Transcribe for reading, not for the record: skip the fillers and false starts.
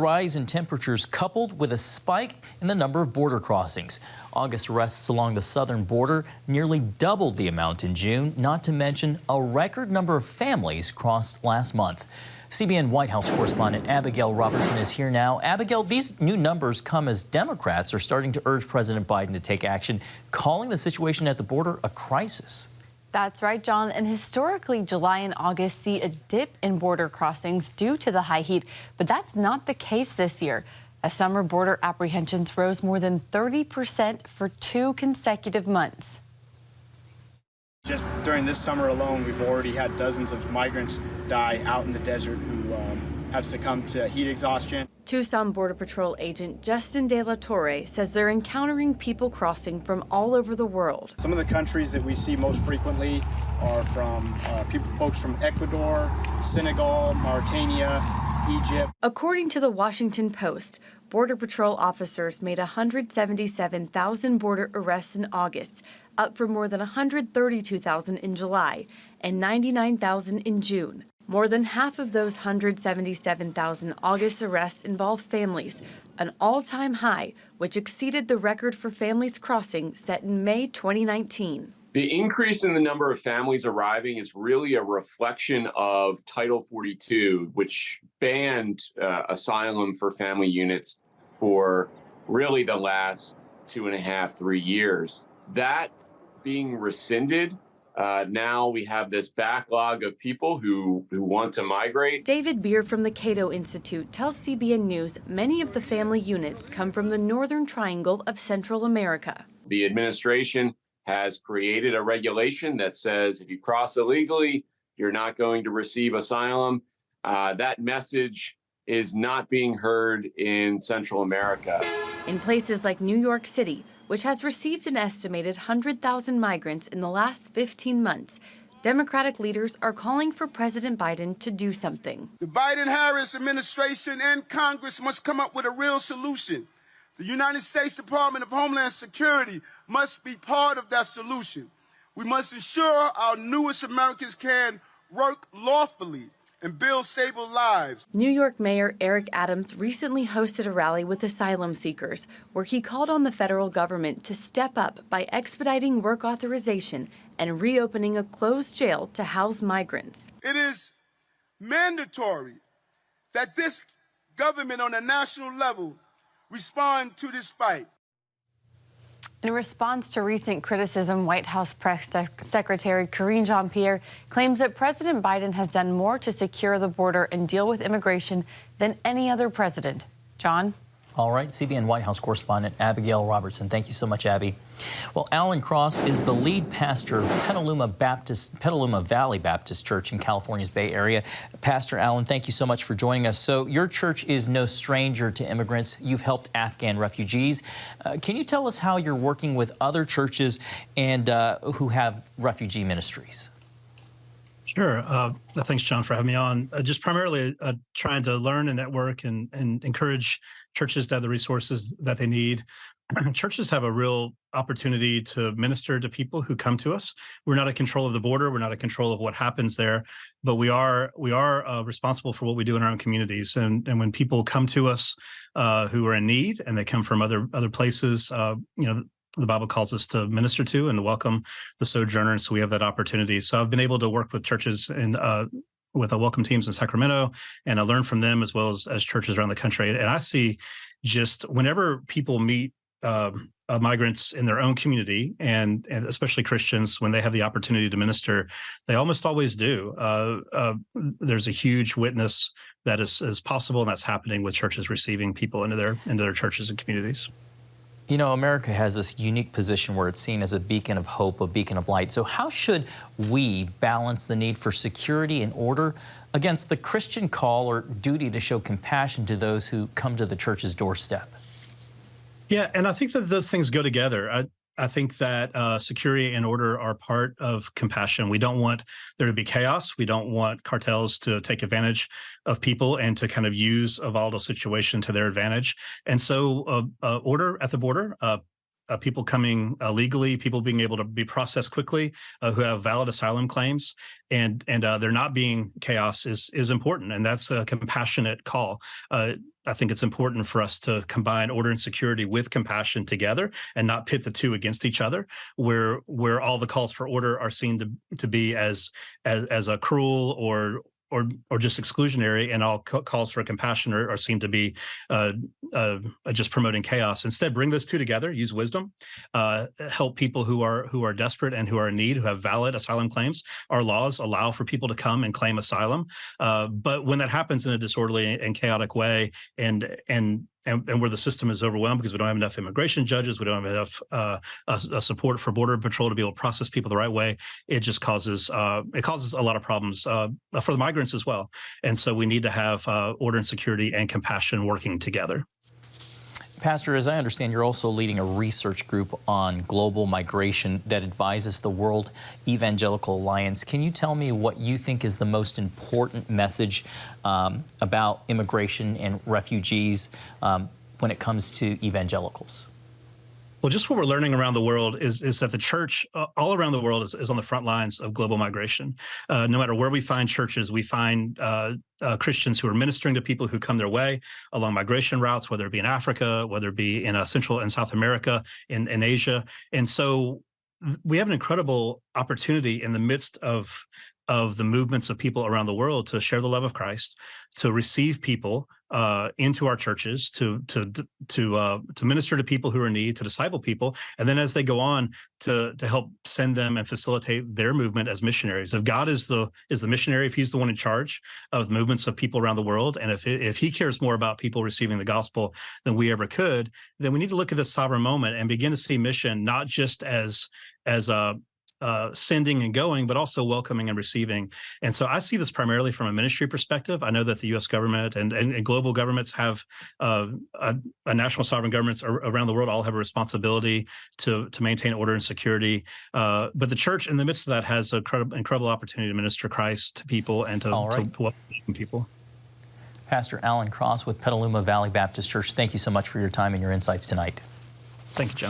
Rise in temperatures coupled with a spike in the number of border crossings. August arrests along the southern border nearly doubled the amount in June, not to mention a record number of families crossed last month. CBN White House correspondent Abigail Robertson is here now. Abigail, these new numbers come as Democrats are starting to urge President Biden to take action, calling the situation at the border a crisis. That's right, John. And historically, July and August see a dip in border crossings due to the high heat. But that's not the case this year, as summer border apprehensions rose more than 30% for 2 consecutive months. Just during this summer alone, we've already had dozens of migrants die out in the desert who have succumbed to heat exhaustion. Tucson Border Patrol agent Justin De La Torre says they're encountering people crossing from all over the world. Some of the countries that we see most frequently are from folks from Ecuador, Senegal, Mauritania, Egypt. According to the Washington Post, Border Patrol officers made 177,000 border arrests in August, up from more than 132,000 in July and 99,000 in June. More than half of those 177,000 August arrests involve families, an all-time high, which exceeded the record for families crossing set in May 2019. The increase in the number of families arriving is really a reflection of Title 42, which banned asylum for family units for really the last 2.5, 3 years. That being rescinded, now we have this backlog of people who want to migrate. David Beer from the Cato Institute tells CBN News many of the family units come from the northern triangle of Central America. The administration has created a regulation that says if you cross illegally, you're not going to receive asylum. That message is not being heard in Central America. In places like New York City, which has received an estimated 100,000 migrants in the last 15 months, Democratic leaders are calling for President Biden to do something. The Biden-Harris administration and Congress must come up with a real solution. The United States Department of Homeland Security must be part of that solution. We must ensure our newest Americans can work lawfully and build stable lives. New York Mayor Eric Adams recently hosted a rally with asylum seekers where he called on the federal government to step up by expediting work authorization and reopening a closed jail to house migrants. It is mandatory that this government on a national level respond to this fight. In response to recent criticism, White House Press Secretary Karine Jean-Pierre claims that President Biden has done more to secure the border and deal with immigration than any other president. John? All right, CBN White House correspondent Abigail Robertson. Thank you so much, Abby. Well, Alan Cross is the lead pastor of Petaluma Valley Baptist Church in California's Bay Area. Pastor Alan, thank you so much for joining us. So your church is no stranger to immigrants. You've helped Afghan refugees. Can you tell us how you're working with other churches and who have refugee ministries? Sure. Thanks, John, for having me on. Just primarily trying to learn and network and encourage churches to have the resources that they need. Churches have a real opportunity to minister to people who come to us. We're not in control of the border. We're not in control of what happens there, but we are responsible for what we do in our own communities. And when people come to us who are in need and they come from other places, the Bible calls us to minister to and to welcome the sojourner, and so we have that opportunity. So I've been able to work with churches and with welcome teams in Sacramento, and I learn from them as well as churches around the country. And I see just whenever people meet migrants in their own community, and especially Christians, when they have the opportunity to minister, they almost always do. There's a huge witness that is possible, and that's happening with churches receiving people into their churches and communities. You know, America has this unique position where it's seen as a beacon of hope, a beacon of light. So how should we balance the need for security and order against the Christian call or duty to show compassion to those who come to the church's doorstep? Yeah, and I think that those things go together. I think that security and order are part of compassion. We don't want there to be chaos. We don't want cartels to take advantage of people and to kind of use a volatile situation to their advantage. And so order at the border, people coming legally, people being able to be processed quickly, who have valid asylum claims, and there not being chaos is important, and that's a compassionate call. I think it's important for us to combine order and security with compassion together and not pit the two against each other, where all the calls for order are seen to be as a cruel or just exclusionary, and all calls for compassion are seen to be just promoting chaos. Instead, bring those two together, use wisdom, help people who are desperate and who are in need, who have valid asylum claims. Our laws allow for people to come and claim asylum, but when that happens in a disorderly and chaotic way, and where the system is overwhelmed because we don't have enough immigration judges, we don't have enough support for Border Patrol to be able to process people the right way, it just causes a lot of problems for the migrants as well. And so we need to have order and security and compassion working together. Pastor, as I understand, you're also leading a research group on global migration that advises the World Evangelical Alliance. Can you tell me what you think is the most important message about immigration and refugees when it comes to evangelicals? Well, just what we're learning around the world is that the church all around the world is on the front lines of global migration. No matter where we find churches, we find Christians who are ministering to people who come their way along migration routes, whether it be in Africa, whether it be in Central and South America, in Asia. And so we have an incredible opportunity in the midst of the movements of people around the world to share the love of Christ, to receive people into our churches, to minister to people who are in need, to disciple people, and then as they go on to help send them and facilitate their movement as missionaries. If God is the missionary, if He's the one in charge of the movements of people around the world, and if He cares more about people receiving the gospel than we ever could, then we need to look at this sovereign moment and begin to see mission not just as sending and going, but also welcoming and receiving. And so I see this primarily from a ministry perspective. I know that the U.S. government and global governments have national sovereign governments around the world all have a responsibility to maintain order and security. But the church, in the midst of that, has an incredible opportunity to minister Christ to people and to welcome people. Pastor Alan Cross with Petaluma Valley Baptist Church, thank you so much for your time and your insights tonight. Thank you, John.